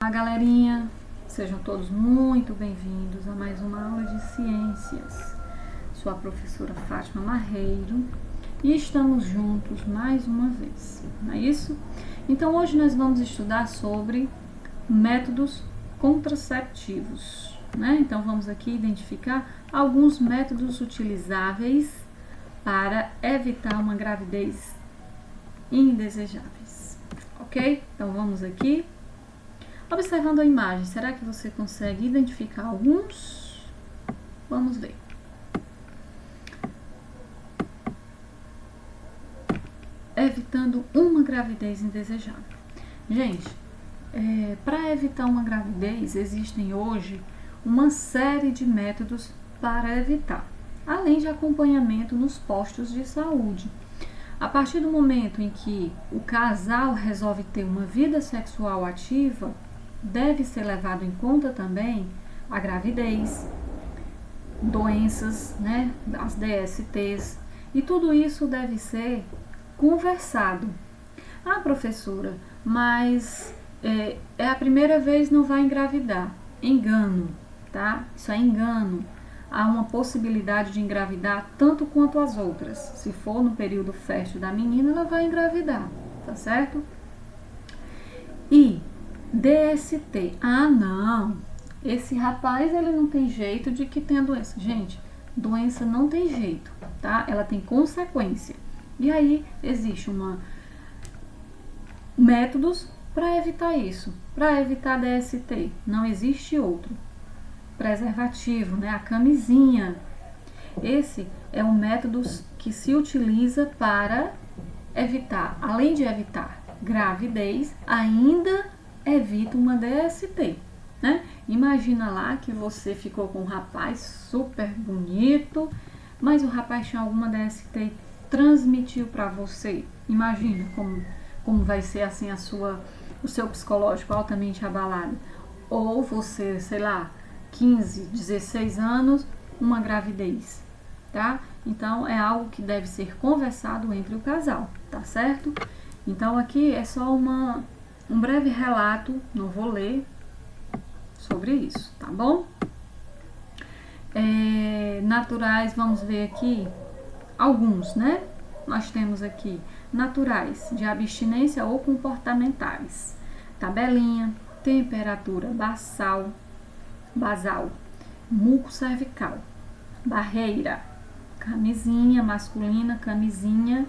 Olá, galerinha, sejam todos muito bem-vindos a mais uma aula de ciências. Sou a professora Fátima Marreiro e estamos juntos mais uma vez, não é isso? Então hoje nós vamos estudar sobre métodos contraceptivos, né? Então vamos aqui identificar alguns métodos utilizáveis para evitar uma gravidez indesejáveis, ok? Então vamos aqui. Observando a imagem, será que você consegue identificar alguns? Vamos ver. Evitando uma gravidez indesejável. Gente, para evitar uma gravidez, existem hoje uma série de métodos para evitar, além de acompanhamento nos postos de saúde. A partir do momento em que o casal resolve ter uma vida sexual ativa, deve ser levado em conta também a gravidez, doenças, né, as DSTs, e tudo isso deve ser conversado. Ah, professora, mas é a primeira vez, não vai engravidar. Engano, tá? Isso é engano. Há uma possibilidade de engravidar tanto quanto as outras. Se for no período fértil da menina, ela vai engravidar, tá certo? E DST. Ah, não. Esse rapaz, ele não tem jeito de que tenha doença. Gente, doença não tem jeito, tá? Ela tem consequência. E aí, existe métodos para evitar isso. Para evitar DST, não existe outro. Preservativo, né? A camisinha. Esse é um método que se utiliza para evitar, além de evitar gravidez, ainda evita uma DST, né? Imagina lá que você ficou com um rapaz super bonito, mas o rapaz tinha alguma DST e transmitiu para você. Imagina como vai ser assim o seu psicológico altamente abalado. Ou você, sei lá, 15, 16 anos, uma gravidez, tá? Então é algo que deve ser conversado entre o casal, tá certo? Então aqui é só um breve relato, não vou ler sobre isso, tá bom? Naturais, vamos ver aqui alguns, né? Nós temos aqui naturais, de abstinência ou comportamentais. Tabelinha, temperatura basal, muco cervical, barreira, camisinha masculina, camisinha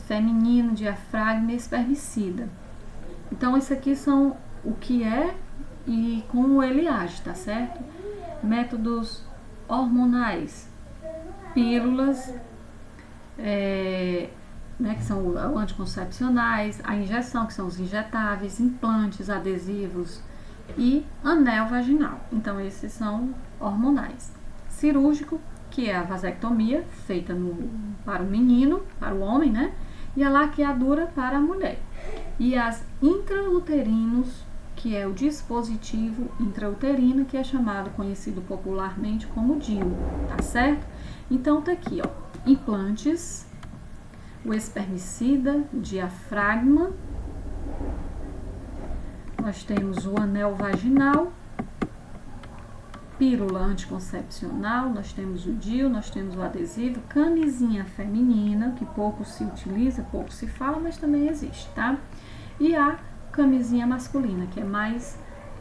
feminino, diafragma, espermicida. Então, isso aqui são o que é e como ele age, tá certo? Métodos hormonais, pílulas, né, que são anticoncepcionais, a injeção, que são os injetáveis, implantes, adesivos e anel vaginal. Então, esses são hormonais. Cirúrgico, que é a vasectomia, feita para o menino, para o homem, né? E a laqueadura para a mulher. E as intrauterinos, que é o dispositivo intrauterino, que é conhecido popularmente como DIU, tá certo? Então tá aqui, ó, implantes, o espermicida, o diafragma, nós temos o anel vaginal, pílula anticoncepcional, nós temos o DIU, nós temos o adesivo, camisinha feminina, que pouco se utiliza, pouco se fala, mas também existe, tá? E a camisinha masculina, que é mais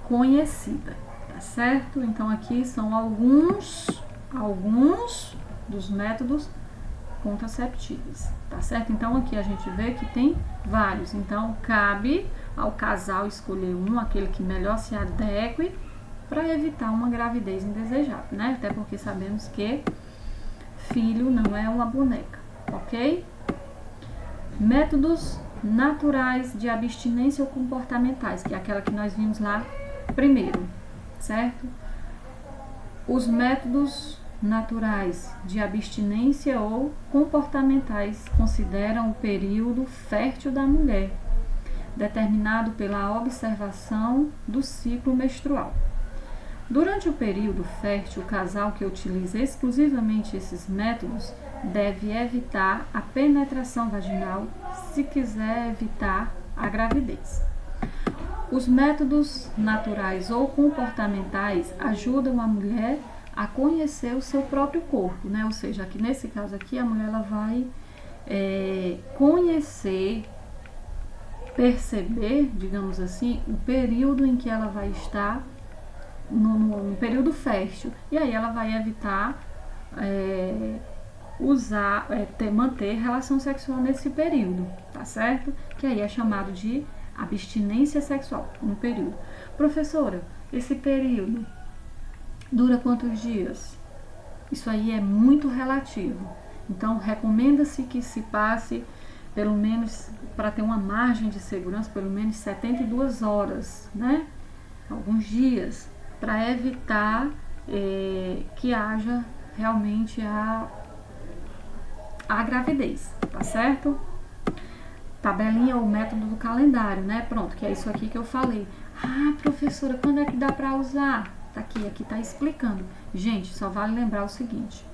conhecida, tá certo? Então aqui são alguns dos métodos contraceptivos, tá certo? Então aqui a gente vê que tem vários, então cabe ao casal escolher aquele que melhor se adeque para evitar uma gravidez indesejada, né? Até porque sabemos que filho não é uma boneca, ok? Métodos naturais de abstinência ou comportamentais, que é aquela que nós vimos lá primeiro, certo? Os métodos naturais de abstinência ou comportamentais consideram o período fértil da mulher, determinado pela observação do ciclo menstrual. Durante o período fértil, o casal que utiliza exclusivamente esses métodos deve evitar a penetração vaginal se quiser evitar a gravidez. Os métodos naturais ou comportamentais ajudam a mulher a conhecer o seu próprio corpo, né? Ou seja, aqui nesse caso aqui, a mulher ela vai conhecer, perceber, digamos assim, o período em que ela vai estar no período fértil. E aí ela vai evitar manter relação sexual nesse período, tá certo? Que aí é chamado de abstinência sexual no período. Professora, esse período dura quantos dias? Isso aí é muito relativo. Então, recomenda-se que se passe, pelo menos, para ter uma margem de segurança, pelo menos 72 horas, né? Alguns dias, para evitar que haja realmente a gravidez, tá certo? Tabelinha ou método do calendário, né? Pronto, que é isso aqui que eu falei. Ah, professora, quando é que dá para usar? Tá aqui tá explicando. Gente, só vale lembrar o seguinte.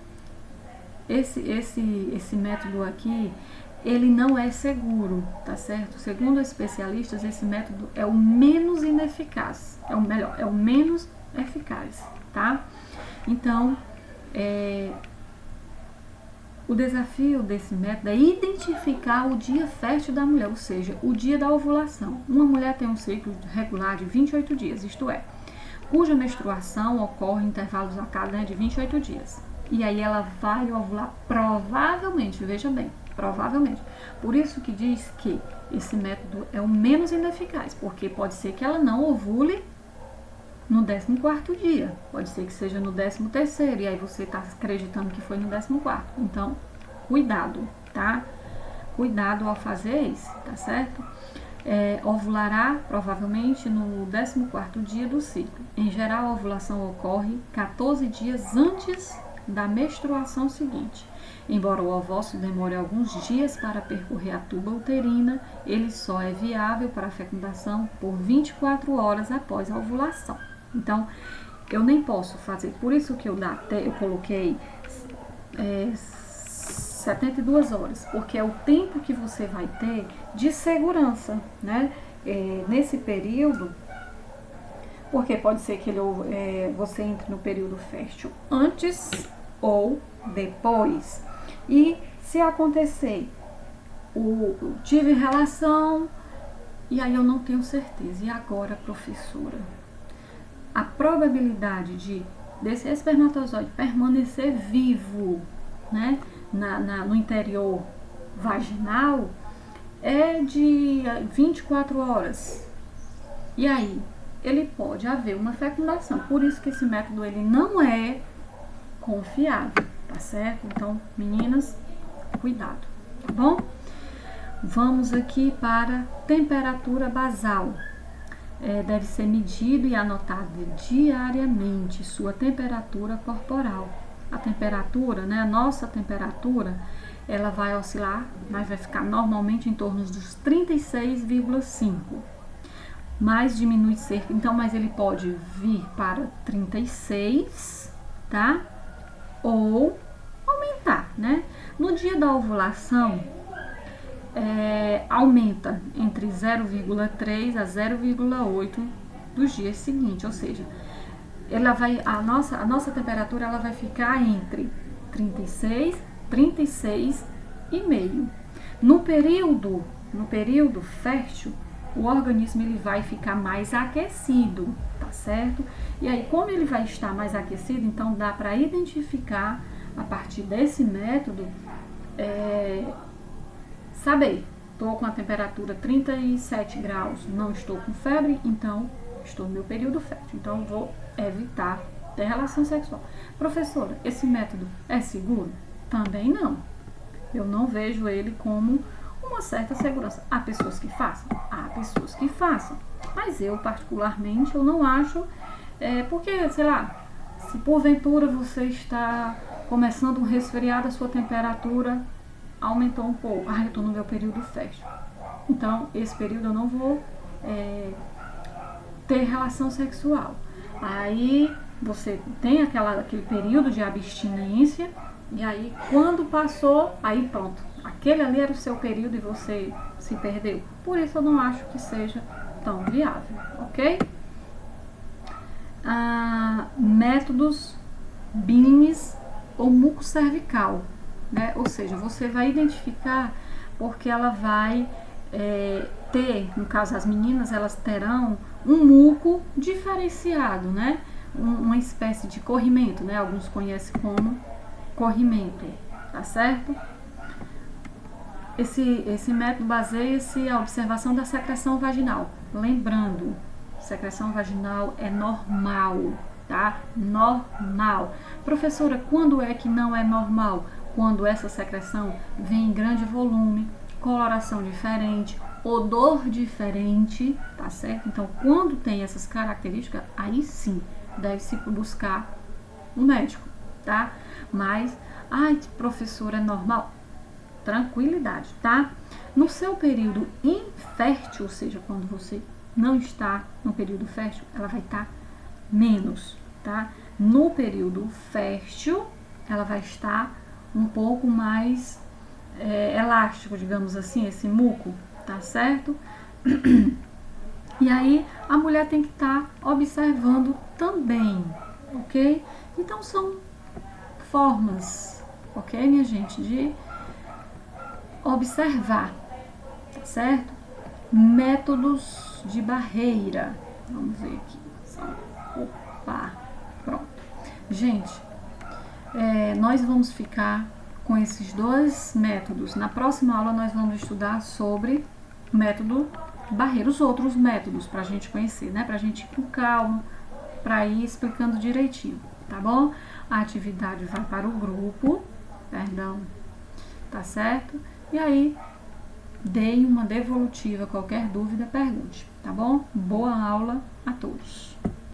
Esse método aqui, ele não é seguro, tá certo? Segundo especialistas, esse método é o menos ineficaz. É o menos eficaz, tá? Então, o desafio desse método é identificar o dia fértil da mulher, ou seja, o dia da ovulação. Uma mulher tem um ciclo regular de 28 dias, isto é, cuja menstruação ocorre em intervalos a cada de 28 dias. E aí ela vai ovular provavelmente, veja bem, provavelmente. Por isso que diz que esse método é o menos ineficaz, porque pode ser que ela não ovule no 14º dia, pode ser que seja no 13º, e aí você está acreditando que foi no 14º. Então, cuidado, tá? Cuidado ao fazer isso, tá certo? Ovulará provavelmente no 14º dia do ciclo. Em geral, a ovulação ocorre 14 dias antes da menstruação seguinte. Embora o ovócito demore alguns dias para percorrer a tuba uterina, ele só é viável para a fecundação por 24 horas após a ovulação. Então, eu nem posso fazer, por isso que eu coloquei 72 horas, porque é o tempo que você vai ter de segurança, né? Nesse período, porque pode ser que você entre no período fértil antes ou depois. E se acontecer, tive relação, e aí eu não tenho certeza. E agora, professora? A probabilidade desse espermatozoide permanecer vivo, né, no interior vaginal é de 24 horas. E aí, ele pode haver uma fecundação. Por isso que esse método ele não é confiável, tá certo? Então, meninas, cuidado, tá bom? Vamos aqui para temperatura basal. Deve ser medido e anotado diariamente sua temperatura corporal. A temperatura, né, a nossa temperatura, ela vai oscilar, mas vai ficar normalmente em torno dos 36,5. Mas diminui cerca, então, mas ele pode vir para 36, tá? Ou aumentar, né? No dia da ovulação, aumenta entre 0,3 a 0,8 dos dias seguintes, ou seja, a nossa temperatura ela vai ficar entre 36 e meio. No período fértil, o organismo ele vai ficar mais aquecido, tá certo? E aí, como ele vai estar mais aquecido, então dá para identificar a partir desse método, saber, estou com a temperatura 37 graus, não estou com febre, então estou no meu período fértil, então vou evitar ter relação sexual. Professora, esse método é seguro? Também não. Eu não vejo ele como uma certa segurança. Há pessoas que façam? Há pessoas que façam. Mas eu, particularmente, eu não acho, porque, sei lá, se porventura você está começando um resfriado, a sua temperatura aumentou um pouco. Eu estou no meu período fértil. Então, esse período eu não vou ter relação sexual. Aí, você tem aquele período de abstinência, e aí, quando passou, aí pronto. Aquele ali era o seu período e você se perdeu. Por isso, eu não acho que seja tão viável, ok? Métodos BINES ou mucocervical, né? Ou seja, você vai identificar porque ela vai ter, no caso as meninas, elas terão um muco diferenciado, né? Uma espécie de corrimento, né? Alguns conhecem como corrimento, tá certo? Esse método baseia-se na observação da secreção vaginal. Lembrando, secreção vaginal é normal, tá? Normal. Professora, quando é que não é normal? Quando essa secreção vem em grande volume, coloração diferente, odor diferente, tá certo? Então, quando tem essas características, aí sim deve-se buscar um médico, tá? Mas, ai, professora, é normal? Tranquilidade, tá? No seu período infértil, ou seja, quando você não está no período fértil, ela vai estar menos, tá? No período fértil, ela vai estar um pouco mais elástico, digamos assim, esse muco, tá certo? E aí a mulher tem que estar observando também, ok? Então são formas, ok, minha gente, de observar, tá certo? Métodos de barreira. Vamos ver aqui. Opa, pronto. Gente, nós vamos ficar com esses dois métodos. Na próxima aula nós vamos estudar sobre método barreira, os outros métodos para a gente conhecer, né? Para a gente ir com calma, para ir explicando direitinho, tá bom? A atividade vai para o grupo, perdão, tá certo? E aí, deem uma devolutiva, qualquer dúvida, pergunte, tá bom? Boa aula a todos!